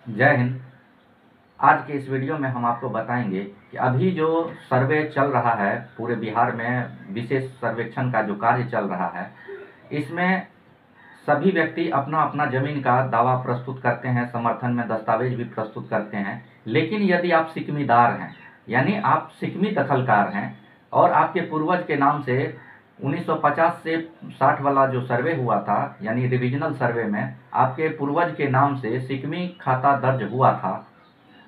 जय हिंद। आज के इस वीडियो में हम आपको बताएंगे कि अभी जो सर्वे चल रहा है पूरे बिहार में, विशेष सर्वेक्षण का जो कार्य चल रहा है, इसमें सभी व्यक्ति अपना अपना ज़मीन का दावा प्रस्तुत करते हैं, समर्थन में दस्तावेज भी प्रस्तुत करते हैं। लेकिन यदि आप सिकमीदार हैं, यानी आप सिकमी दखलकार हैं और आपके पूर्वज के नाम से 1950 से 60 वाला जो सर्वे हुआ था, यानी रिविजनल सर्वे में आपके पूर्वज के नाम से सिकमी खाता दर्ज हुआ था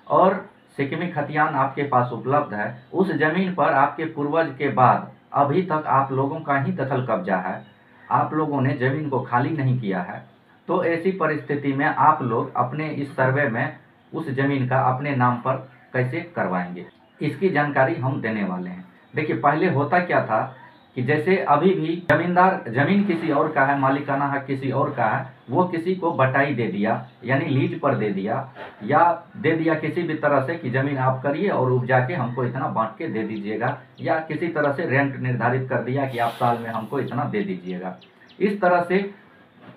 और सिकमी खतियान आपके पास उपलब्ध है, उस जमीन पर आपके पूर्वज के बाद अभी तक आप लोगों का ही दखल कब्जा है, आप लोगों ने जमीन को खाली नहीं किया है। तो ऐसी परिस्थिति में आप लोग अपने इस सर्वे में उस जमीन का अपने नाम पर कैसे करवाएंगे, इसकी जानकारी हम देने वाले हैं। देखिए, पहले होता क्या था कि जैसे अभी भी जमीन किसी और का है, मालिकाना हक किसी और का है, वो किसी को बटाई दे दिया, यानी लीज पर दे दिया, या दे दिया किसी भी तरह से कि जमीन आप करिए और उपजा के हमको इतना बांट के दे दीजिएगा, या किसी तरह से रेंट निर्धारित कर दिया कि आप साल में हमको इतना दे दीजिएगा। इस तरह से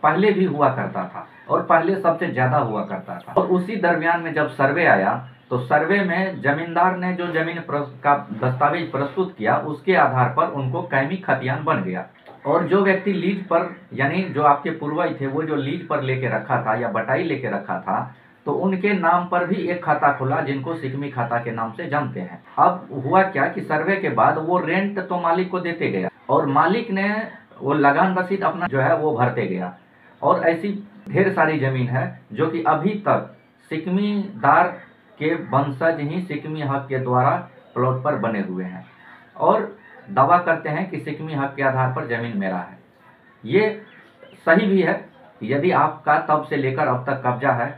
पहले भी हुआ करता था और पहले सबसे ज़्यादा हुआ करता था। और उसी दरमियान में जब सर्वे आया तो सर्वे में जमींदार ने जो जमीन का दस्तावेज प्रस्तुत किया, उसके आधार पर उनको कायमी खतियान बन गया। और जो व्यक्ति लीज पर, यानी जो आपके पूर्वज थे, वो जो लीज पर लेके रखा था या बटाई लेके रखा था, तो उनके नाम पर भी एक खाता खुला जिनको सिकमी खाता के नाम से जानते हैं। अब हुआ क्या कि सर्वे के बाद वो रेंट तो मालिक को देते गया और मालिक ने वो लगान रसीद अपना जो है वो भरते गया। और ऐसी ढेर सारी जमीन है जो कि अभी तक सिकमीदार के वंशज ही सिकमी हक के द्वारा प्लॉट पर बने हुए हैं और दावा करते हैं कि सिकमी हक के आधार पर जमीन मेरा है। ये सही भी है। यदि आपका तब से लेकर अब तक कब्जा है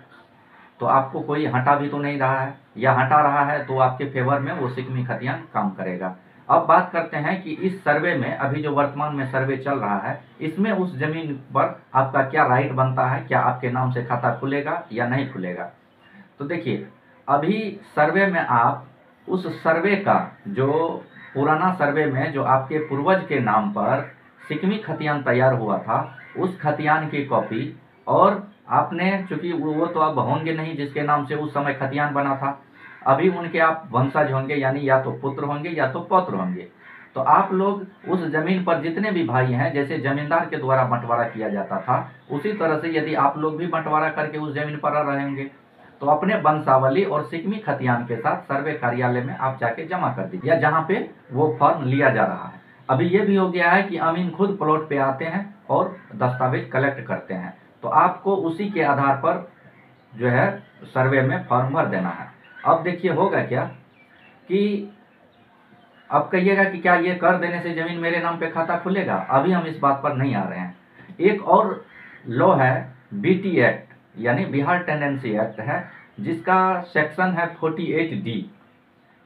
तो आपको कोई हटा भी तो नहीं रहा है, या हटा रहा है तो आपके फेवर में वो सिकमी खतियान काम करेगा। अब बात करते हैं कि इस सर्वे में, अभी जो वर्तमान में सर्वे चल रहा है, इसमें उस जमीन पर आपका क्या राइट बनता है, क्या आपके नाम से खाता खुलेगा या नहीं खुलेगा। तो देखिए, अभी सर्वे में आप उस सर्वे का जो पुराना सर्वे में जो आपके पूर्वज के नाम पर सिकमी खतियान तैयार हुआ था, उस खतियान की कॉपी, और आपने, चूंकि वो तो अब होंगे नहीं जिसके नाम से उस समय खतियान बना था, अभी उनके आप वंशज होंगे, यानी या तो पुत्र होंगे या तो पौत्र होंगे। तो आप लोग उस जमीन पर जितने भी भाई हैं, जैसे जमींदार के द्वारा बंटवारा किया जाता था, उसी तरह से यदि आप लोग भी बंटवारा करके उस जमीन पर रह रहेंगे तो अपने वंशावली और सिकमी खतियान के साथ सर्वे कार्यालय में आप जाके जमा कर दीजिए, या जहाँ पे वो फॉर्म लिया जा रहा है। अभी ये भी हो गया है कि अमीन खुद प्लॉट पे आते हैं और दस्तावेज कलेक्ट करते हैं, तो आपको उसी के आधार पर जो है सर्वे में फॉर्म भर देना है। अब देखिए होगा क्या कि अब कहिएगा कि क्या ये कर देने से जमीन मेरे नाम पे खाता खुलेगा। अभी हम इस बात पर नहीं आ रहे हैं। एक और लॉ है, बीटी एक्ट, यानी बिहार टेंडेंसी एक्ट है, जिसका सेक्शन है 48D।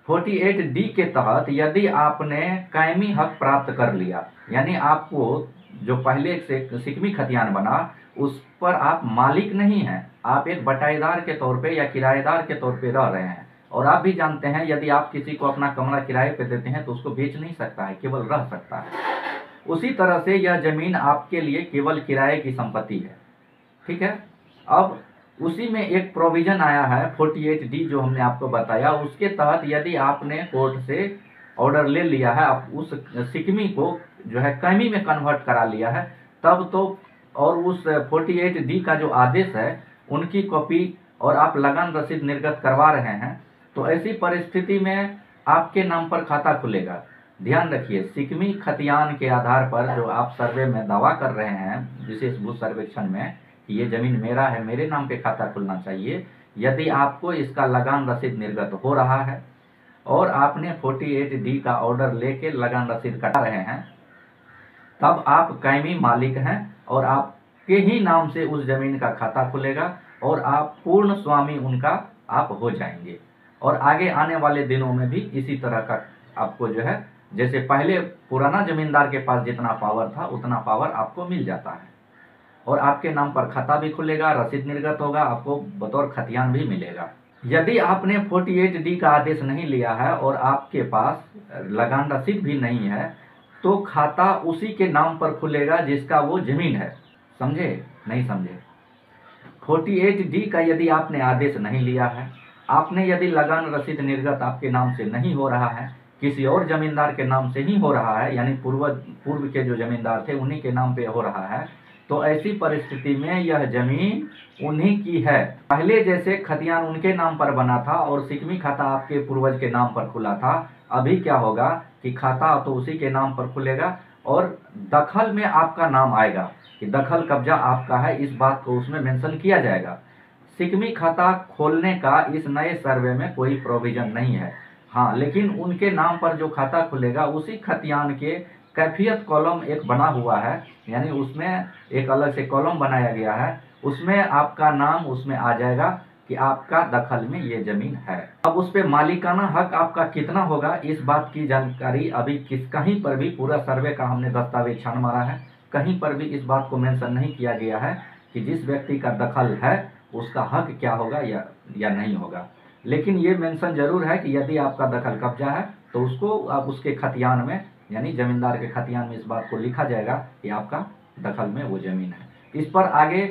48D के तहत यदि आपने कायमी हक प्राप्त कर लिया, यानी आपको जो पहले से सिकमी खतियान बना उस पर आप मालिक नहीं हैं, आप एक बटाईदार के तौर पे या किराएदार के तौर पे रह रहे हैं। और आप भी जानते हैं, यदि आप किसी को अपना कमरा किराए पे देते हैं तो उसको बेच नहीं सकता है, केवल रह सकता है। उसी तरह से यह जमीन आपके लिए केवल किराए की संपत्ति है। ठीक है। अब उसी में एक प्रोविजन आया है 48D जो हमने आपको बताया, उसके तहत यदि आपने कोर्ट से ऑर्डर ले लिया है, आप उस सिकमी को जो है कायमी में कन्वर्ट करा लिया है, तब तो, और उस 48D का जो आदेश है उनकी कॉपी, और आप लगान रसीद निर्गत करवा रहे हैं, तो ऐसी परिस्थिति में आपके नाम पर खाता खुलेगा। ध्यान रखिए, सिकमी खतियान के आधार पर जो आप सर्वे में दावा कर रहे हैं विशेष भू सर्वेक्षण में कि ये जमीन मेरा है, मेरे नाम पे खाता खुलना चाहिए, यदि आपको इसका लगान रसीद निर्गत हो रहा है और आपने 48D का ऑर्डर लेके लगान रसीद कटा रहे हैं, तब आप कायमी मालिक हैं और आपके ही नाम से उस जमीन का खाता खुलेगा और आप पूर्ण स्वामी उनका आप हो जाएंगे। और आगे आने वाले दिनों में भी इसी तरह का आपको जो है, जैसे पहले पुराना जमींदार के पास जितना पावर था उतना पावर आपको मिल जाता है, और आपके नाम पर खाता भी खुलेगा, रसीद निर्गत होगा, आपको बतौर खतियान भी मिलेगा। यदि आपने 48D का आदेश नहीं लिया है और आपके पास लगान रसीद भी नहीं है, तो खाता उसी के नाम पर खुलेगा जिसका वो जमीन है। समझे? नहीं समझे? 48D का यदि आपने आदेश नहीं लिया है, आपने यदि लगान रसीद निर्गत आपके नाम से नहीं हो रहा है, किसी और जमींदार के नाम से ही हो रहा है, यानी पूर्व के जो जमींदार थे उन्हीं के नाम पे हो रहा है, तो ऐसी परिस्थिति में यह जमीन उन्हीं की है। पहले जैसे खतियान उनके नाम पर बना था और सिकमी खाता आपके पूर्वज के नाम पर खुला था, अभी क्या होगा कि खाता तो उसी के नाम पर खुलेगा और दखल में आपका नाम आएगा कि दखल कब्जा आपका है, इस बात को उसमें मेंशन किया जाएगा। सिकमी खाता खोलने का इस नए सर्वे में कोई प्रोविजन नहीं है। हाँ, लेकिन उनके नाम पर जो खाता खुलेगा उसी खतियान के कैफियत कॉलम एक बना हुआ है, यानी उसमें एक अलग से कॉलम बनाया गया है, उसमें आपका नाम उसमें आ जाएगा कि आपका दखल में ये जमीन है। अब उस पे मालिकाना हक आपका कितना होगा, इस बात की जानकारी अभी कहीं पर भी, पूरा सर्वे का हमने दस्तावेज छान मारा है, कहीं पर भी इस बात को मेंशन नहीं किया गया है कि जिस व्यक्ति का दखल है उसका हक क्या होगा या नहीं होगा। लेकिन ये मेंशन जरूर है कि यदि आपका दखल कब्जा है तो उसको आप उसके खतियान में, यानी जमींदार के खतियान में इस बात को लिखा जाएगा कि आपका दखल में वो जमीन है। इस पर आगे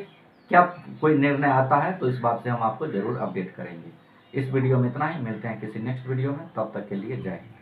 क्या कोई निर्णय आता है तो इस बात से हम आपको जरूर अपडेट करेंगे। इस वीडियो में इतना ही, मिलते हैं किसी नेक्स्ट वीडियो में, तब तक के लिए जय हिंद।